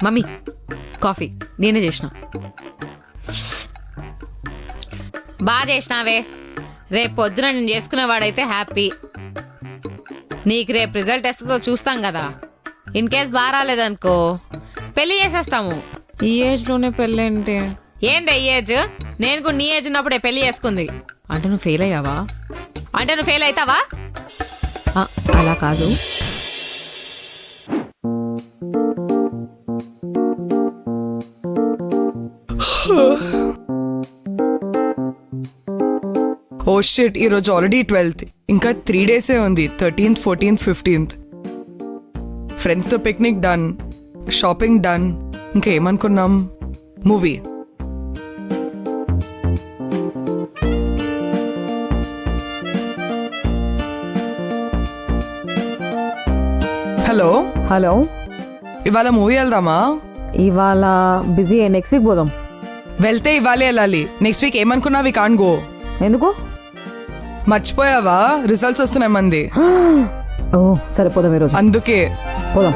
Mummy coffee నేనే చేసిన. బాగా చేసినావే. రేపు పొద్దున నేను చేసుకునేవాడైతే హ్యాపీ. నీకు రేపు రిజల్ట్ వస్తుందో చూస్తాం కదా. ఇన్ కేస్ బాగా రాలేదనుకో పెళ్లి చేసేస్తాము. ఈ ఏజ్లోనే పెళ్ళి ఏంటి? ఏంది ఈ ఏజ్? నేను కూడా నీ ఏజ్ ఉన్నప్పుడే పెళ్లి చేసుకుంది. అంటే నువ్వు ఫెయిల్ అయ్యావా? అంటే నువ్వు ఫెయిల్ అవుతావా? అలా కాదు. ఓ షిట్, ఈరోజు ఆల్రెడీ 12th. ఇంకా 3 డేసే ఉంది. 13th, 14th, 15th. ఫ్రెండ్స్తో పిక్నిక్ డన్, షాపింగ్ డన్. ఇంకా ఏమనుకున్నాం? మూవీ. హలో హలో, ఇవాళ మూవీ వెళ్దామా? ఇవాళ బిజీ. నెక్స్ట్ వీక్ పోదాం. వెళ్తే ఇవాళే వెళ్ళాలి. నెక్స్ట్ వీక్ ఏమనుకున్నా వి కాంట్ గో. ఎందుకు? మర్చిపోయావా? రిజల్ట్స్ వస్తున్నాయి మంది. ఓ సరే పోదాం ఈరోజు. అందుకే పోదాం.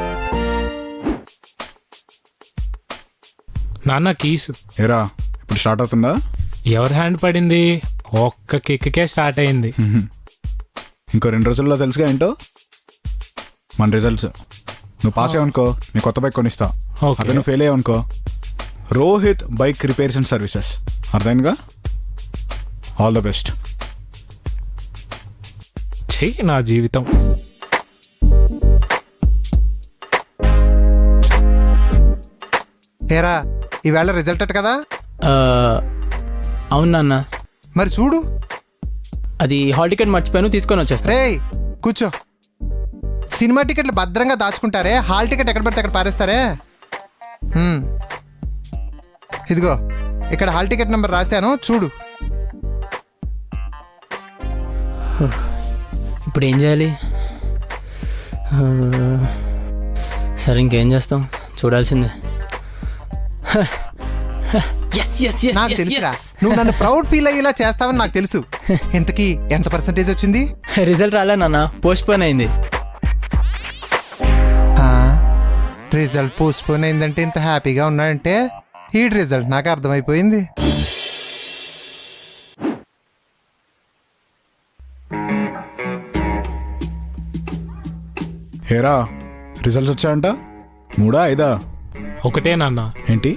నాన్న కీస్. ఏరా ఇప్పుడు స్టార్ట్ అవుతుందా? ఎవరి హ్యాండ్ పడింది? ఒక్క కిక్కే స్టార్ట్ అయింది. ఇంకో 2 రోజుల్లో తెలుసుగా ఏంటో మన రిజల్ట్స్. నువ్వు పాస్ అయ్యవనుకో నీ కొత్త బైక్ కొనిస్తా. Okay. అదే నువ్వు ఫెయిల్ అయ్యవనుకో Rohit bike repairs and services. అర్థమైందిగా? All the best. చెయ్యి నా జీవితం. ఏరా ఈవేళ రిజల్ట్ అట్ కదా? అవును నాన్న, మరి చూడు. అది హాల్ టికెట్ మర్చిపోయాను, తీసుకొని వచ్చేస్తా. రేయ్ కూర్చో. సినిమా టికెట్లు భద్రంగా దాచుకుంటారే, హాల్ టికెట్ ఎక్కడ పడితే అక్కడ పారేస్తారే. ఇదిగో ఇక్కడ హాల్ టికెట్ నెంబర్ రాశాను, చూడు. ఇప్పుడు ఏం చేయాలి? సరే ఇంకేం చేస్తాం, చూడాల్సిందే. నాకు తెలుసురా, నువ్వు నన్ను ప్రౌడ్ ఫీల్ అయ్యేలా చేస్తావని నాకు తెలుసు. ఇంతకీ ఎంత పర్సెంటేజ్ వచ్చింది? రిజల్ట్ రాలే నాన్న, పోస్ట్ పోన్ అయింది. రిజల్ట్ పోస్ట్ పోన్ అయిందంటే ఇంత హ్యాపీగా ఉన్నాడంటే ఈ రిజల్ట్ నాకు అర్థమైపోయింది. ఏరా రిజల్ట్స్ వచ్చాయంట? 3, 5? ఒకటే నాన్న. ఏంటి?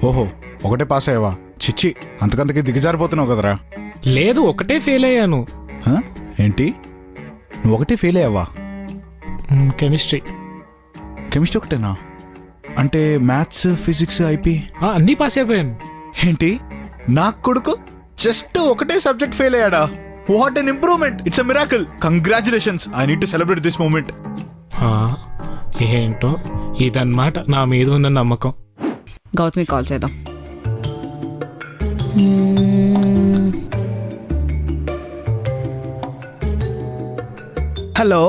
ఓహో ఒకటే పాస్ అయ్యావా? చిచ్చి, అంతకంతకి దిగజారిపోతున్నావు కదరా. లేదు, ఒకటే ఫెయిల్ అయ్యాను. హ? ఏంటి? నువ్వు ఒకటే ఫెయిల్ అయ్యావా? కెమిస్ట్రీ. కెమిస్ట్రీ ఒకటేనా? అంటే మ్యాథ్స్, ఫిజిక్స్, ఐపీ అన్నీ పాస్ అయిపోయాను. ఏంటి? నాకు కొడుకు జస్ట్ ఒకటే సబ్జెక్ట్ ఫెయిల్ అయ్యాడా? What an improvement! It's a miracle. Congratulations. I need to celebrate this moment. ఏంటో ఇదన్నమాట నా మీద ఉన్న నమ్మకం. గౌతమి కాల్ చేద్దాం. హలో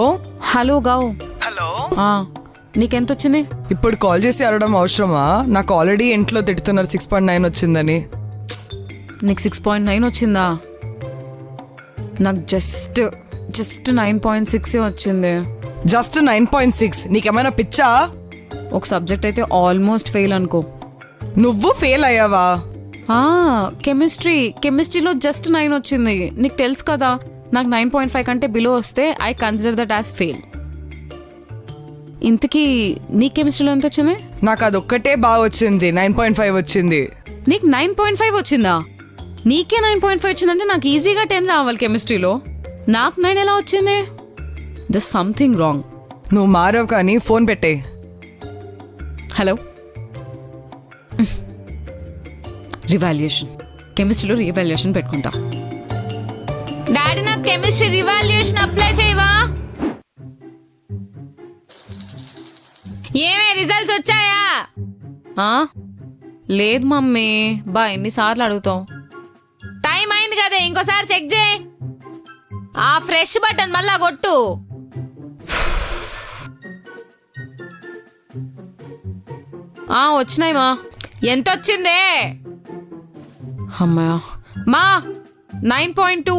హలో గౌ. హలో, నీకెంత వచ్చింది? ఇప్పుడు కాల్ చేసి అడగడం అవసరమా? నాకు ఆల్రెడీ ఇంట్లో తిడుతున్నారు 6.9 వచ్చిందని. నీకు 6.9 వచ్చిందా? నాకు జస్ట్ 9.6 వచ్చింది. జస్ట్ 9.6? నీకేమైనా పిచ్చా? ఒక సబ్జెక్ట్ అయితే ఆల్మోస్ట్ ఫెయిల్ అనుకో. నువ్వు ఫెయిల్ అయ్యావా? కెమిస్ట్రీలో జస్ట్ 9 వచ్చింది. నీకు తెలుసు కదా, నాకు 9.5 కంటే బిలో వస్తే I consider that as fail. ఇంతకీ నీ కెమిస్ట్రీలో ఎంత వచ్చింది? నాకు అదొక్కటే బాగా వచ్చింది. 9.5 వచ్చింది. నీకు 9.5 వచ్చిందా? నీకే 9.5 వచ్చిందంటే నాకు ఈజీగా 10 రావాలి కెమిస్ట్రీలో. నాకు 9 ఎలా వచ్చింది? The something wrong. నువ్వు మారవు కానీ ఫోన్ పెట్టే. హలో. రివాల్యుయేషన్, కెమిస్ట్రీలో రివాల్యుయేషన్ పెట్టుకుంటా. డాడీ నాకు కెమిస్ట్రీ రివాల్యుయేషన్ అప్లై చేయవా? ఏమే రిజల్ట్స్ వచ్చాయా? లేదు మమ్మీ. ఎన్నిసార్లు అడుగుతావు? టైం అయింది కదా, ఇంకోసారి చెక్ చేయి. ఆ ఫ్రెష్ బటన్ మళ్ళా కొట్టు. వచ్చినాయి మా. ఎంత వచ్చిందే? అమ్మాయా మా 9.2.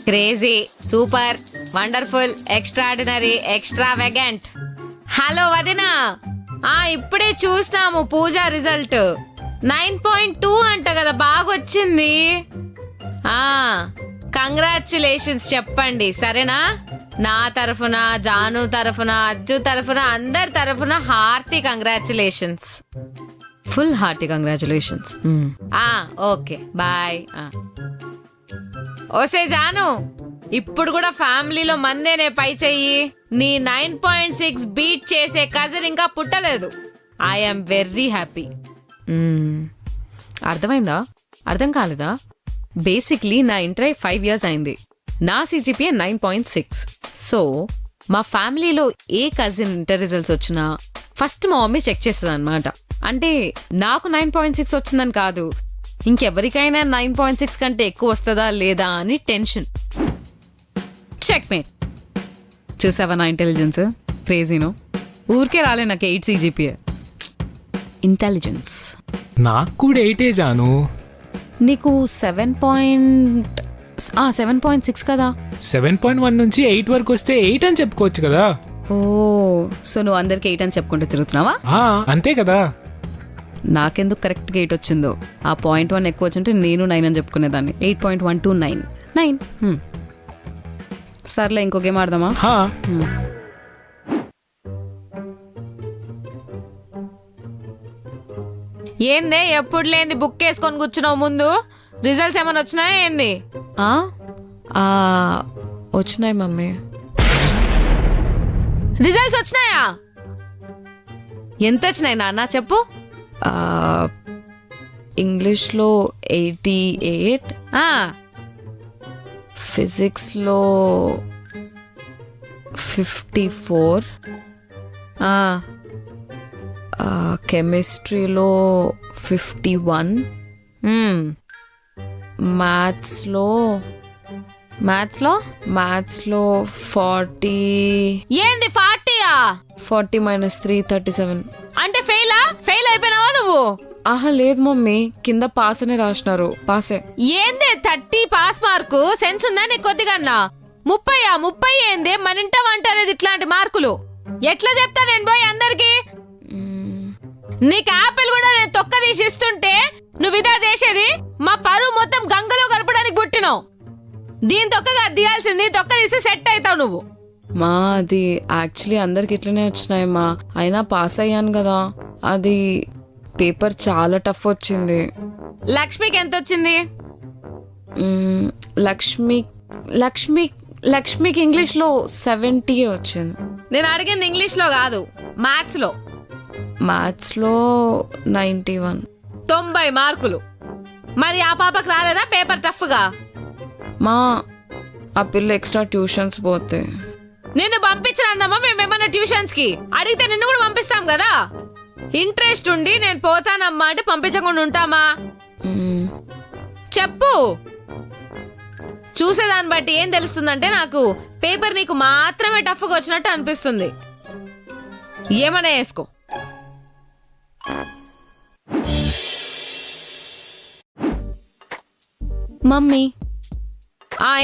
Crazy, super, wonderful, extraordinary, extravagant. Hello వదినా, ఇప్పుడే చూసినాము పూజ రిజల్ట్ 9.2 అంట కదా, బాగొచ్చింది. కంగ్రాచులేషన్స్ చెప్పండి సరేనా? నా తరఫున, జాను తరఫున, అజ్జు తరఫున, అందరి తరఫున hearty congratulations, full hearty congratulations. Okay bye. ఓసే జాను, ఇప్పుడు కూడా ఫ్యామిలీలో మందేనే పై చెయ్యి. నీ 9.6 బీట్ చేసే కజిన్ ఇంకా పుట్టలేదు. I'm very happy. అర్థమైందా? అర్థం కాలేదా? బేసిక్లీ నా ఇంటర్ 5 years అయింది. నా CGPA 9.6. సో మా ఫ్యామిలీలో ఏ కజిన్ ఇంటర్ రిజల్ట్స్ వచ్చినా ఫస్ట్ మా మమ్మీ చెక్ చేస్తుంది అనమాట. అంటే నాకు 9.6 వచ్చిందని కాదు, ఇంకెవరికైనా 9.6 కంటే ఎక్కువ వస్తుందా లేదా అని టెన్షన్. Check mate. చూసావా నా ఇంటెలిజెన్స్? క్రేజీనో. ఊరికే రాలే నాకు 8 CGPA. ఇంటెలిజెన్స్. నాకు కూడా 8 జాను. నీకు 7.6 కదా. 7.1 నుంచి 8 వరకు వస్తే 8 అని చెప్పుకోవచ్చు కదా. ఓ, సో నువ్వు అందరికి 8 అని చెప్పుకుంటూ తిరుగుతున్నావా? అంతే కదా. నాకెందుకు కరెక్ట్గా 8 వచ్చిందో. ఆ 0.1 ఎక్కువ వచ్చింటే నేను 9 అని చెప్పుకునేదాన్ని. 8.129 9. సర్లే, ఇంకో గేమ్ ఆడదామా? ఏందే ఎప్పుడు లేని బుక్ వేసుకొని కూర్చున్నావు ముందు? రిజల్ట్స్ ఏమైనా వచ్చినాయా ఏంది? వచ్చినాయి మమ్మీ. రిజల్ట్స్ వచ్చినాయా? ఎంత వచ్చినాయి నాన్న చెప్పు. ఇంగ్లీష్లో 88, ఫిజిక్స్లో 54, కెమిస్ట్రీలో 51, మ్యాథ్స్లో 40. ఏంది 40? 40 - 3 37. అంటే ఫెయిల్ అయిపోయినావా నువ్వు? లేదు మమ్మీ, కింద పాస్ అని రాసినారు. పాసే. ఏందే 30 పాస్ మార్కు? సెన్స్ ఉందా నీకు కొద్దిగా? 30 ఏందే? మన ఇంట వంట అనేది ఇట్లాంటి మార్కులు ఎట్లా చెప్తా నేను పోయి అందరికి? నీకు యాపిల్ కూడా నేను తొక్క తీసి ఇస్తుంటే నువ్వు ఇదా చేసేది? మా పరువు మొత్తం గంగలో కలపడానికి పుట్టినావు. దీని తొక్కగా తీయాల్సింది, తొక్క తీస్తే సెట్ అవుతావు నువ్వు. మా అది యాక్చువల్లీ అందరికి ఇట్లనే వచ్చినాయి మా, అయినా పాస్ అయ్యాను కదా. అది పేపర్ చాలా టఫ్ వచ్చింది. లక్ష్మికి ఎంత వచ్చింది? లక్ష్మికి ఇంగ్లీష్లో 70 వచ్చింది. నేను అడిగింది ఇంగ్లీష్లో కాదు, మ్యాథ్స్లో 91. 90 మార్కులు. మరి ఆ పాపకు రాలేదా పేపర్ టఫ్గా? మా ఆ పిల్ల ఎక్స్ట్రా ట్యూషన్స్ పోతే. నిన్ను పంపించనమ్మా మేమేమన్నా ట్యూషన్స్ కి? అడిగితే నిన్ను కూడా పంపిస్తాం కదా. ఇంట్రెస్ట్ ఉండి నేను పోతానమ్మా అంటే పంపించకుండా ఉంటామా? చెప్పు. చూసేదాన్ని బట్టి ఏం తెలుస్తుందంటే నాకు పేపర్ నీకు మాత్రమే టఫ్గా వచ్చినట్టు అనిపిస్తుంది. ఏమన్నా వేసుకో. మమ్మీ.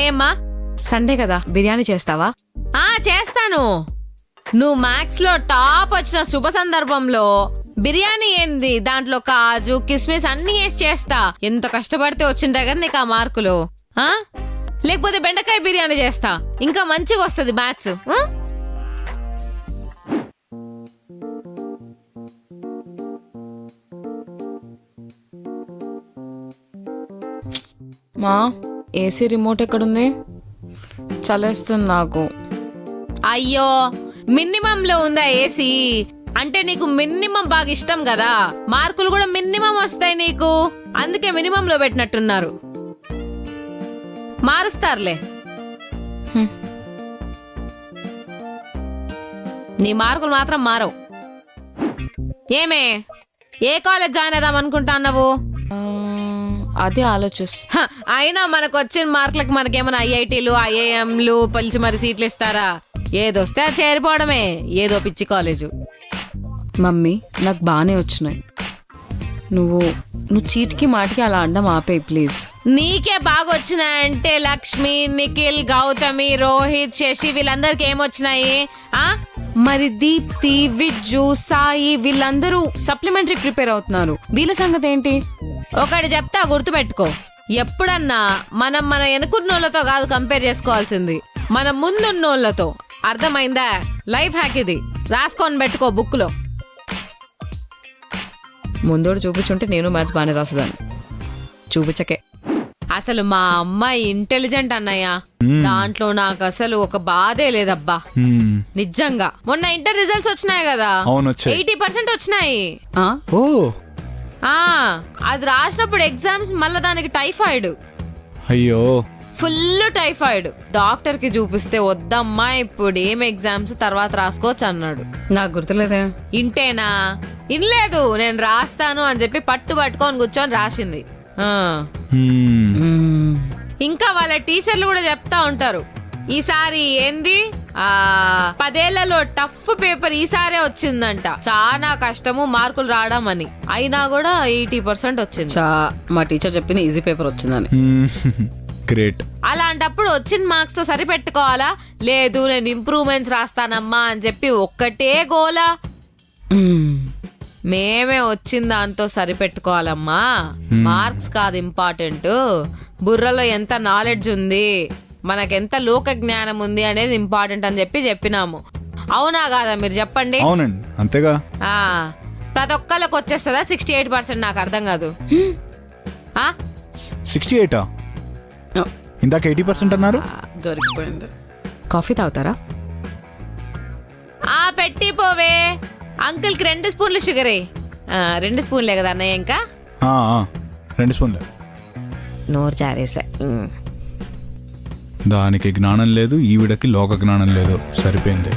ఏమ్మా? సండే కదా, బిర్యానీ చేస్తావా? చేస్తాను. నువ్వు మ్యాథ్స్ లో టాప్ వచ్చిన శుభ సందర్భంలో బిర్యానీ ఏంది, దాంట్లో కాజు కిస్మిస్ అన్ని వేసి చేస్తా. ఎంత కష్టపడితే వచ్చింటాయి కదా నీకు ఆ మార్కులు. లేకపోతే బెండకాయ బిర్యానీ చేస్తా, ఇంకా మంచిగా వస్తుంది మ్యాథ్స్. మా ఏసీ రిమోట్ ఎక్కడుంది? చలేస్తుంది నాకు. అయ్యో, మినిమం లో ఉందా ఏసీ? అంటే నీకు మినిమం బాగా ఇష్టం కదా, మార్కులు కూడా మినిమం వస్తాయి నీకు, అందుకే మినిమం లో పెట్టినట్టున్నారు. మారుస్తారులే. నీ మార్కులు మాత్రం మారవు. ఏమే, ఏ కాలేజ్ జాయిన్ అవుదాం అనుకుంటున్నావు? అదే ఆలోచిస్తా. అయినా మనకు వచ్చిన మార్కులకు మనకేమైనా ఐఐటీలు ఐఐఎంలు పిలిచి మరి సీట్లు ఇస్తారా? ఏదొస్తే అది చేరిపోవడమే, ఏదో పిచ్చి కాలేజు. మమ్మీ నాకు బాగానే వచ్చినాయి. నువ్వు చీటికి మాటికి అలా అండం ఆపేయి ప్లీజ్. నీకే బాగా వచ్చినాయంటే లక్ష్మి, నిఖిల్, గౌతమి, రోహిత్, శశి వీళ్ళందరికి ఏమొచ్చినాయి? ఆ మరి దీప్తి, విజ్జు, సాయి వీళ్ళందరూ సప్లిమెంటరీ ప్రిపేర్ అవుతున్నారు. వీళ్ళ సంగతి ఏంటి? ఒకటి చెప్తా గుర్తుపెట్టుకో, ఎప్పుడన్నా మనం మన వెనుకున్నోళ్ళతో కాదు కంపేర్ చేసుకోవాల్సింది, మన ముందున్నోళ్ళతో. అర్థమైందా? లైఫ్ హ్యాక్ ఇది, రాసుకొని పెట్టుకో బుక్ లో. ముందోడు చూపించుంటే నేను మ్యాథ్స్ బాగానే రాసేదాన్ని. చూపించకే. అసలు మా అమ్మాయి ఇంటెలిజెంట్ అన్నయ్య, దాంట్లో నాకు అసలు ఒక బాధే లేదబ్బా. నిజంగా మొన్న ఇంటర్ రిజల్ట్స్ వచ్చినాయి కదా, అవును, వచ్చాయి. 80% వచ్చినాయి. ఓ అది రాసినప్పుడు ఎగ్జామ్స్ మళ్ళా దానికి టైఫాయిడ్, అయ్యో ఫుల్ టైఫాయిడ్. డాక్టర్ కి చూపిస్తే వద్దమ్మా ఇప్పుడు ఏం ఎగ్జామ్స్ తర్వాత రాసుకోవచ్చు అన్నాడు. నాకు గుర్తులేదే. ఇంటేనా? ఇన్లేదు. నేను రాస్తాను అని చెప్పి పట్టుకొని కూర్చొని రాసింది. ఇంకా వాళ్ళ టీచర్లు కూడా చెప్తా ఉంటారు, ఈసారి ఏంది 10 ఏళ్లలో టఫ్ పేపర్ ఈసారే వచ్చిందంట, చాలా కష్టము మార్కులు రావడం అని. అయినా కూడా 80% వచ్చింది. మా టీచర్ చెప్పింది ఈజీ పేపర్ వచ్చిందని. గ్రేట్. అలాంటప్పుడు వచ్చిన మార్క్స్ తో సరిపెట్టుకోవాలా? లేదు నేను ఇంప్రూవ్మెంట్స్ రాస్తానమ్మా అని చెప్పి ఒక్కటే గోలా. మేమే వచ్చిన దాంతో సరిపెట్టుకోవాలమ్మా. మార్క్స్ కాదు ఇంపార్టెంట్, బుర్రలో ఎంత నాలెడ్జ్ ఉంది, మనకెంత లోక జ్ఞానం ఉంది అనేది ఇంపార్టెంట్ అని చెప్పినాము. అవునా కాదా మీరు చెప్పండి? అవునండి, అంతేగా. ప్రతి ఒక్కళ్ళకి వచ్చేస్తుందా 68%? నాకు అర్థం కాదు. 68 ఇందాక 80% అన్నారు. దొరికిపోయింది. కాఫీ తాగుతారా? పెట్టి పోవే. అంకుల్కి 2 స్పూన్లు షుగరే. 2 స్పూన్లే కదా అన్నయ్య? ఇంకా 2 స్పూన్లే. నోరు జారేసా. దానికి జ్ఞానం లేదు, ఈవిడకి లోక జ్ఞానం లేదు. సరిపోయింది.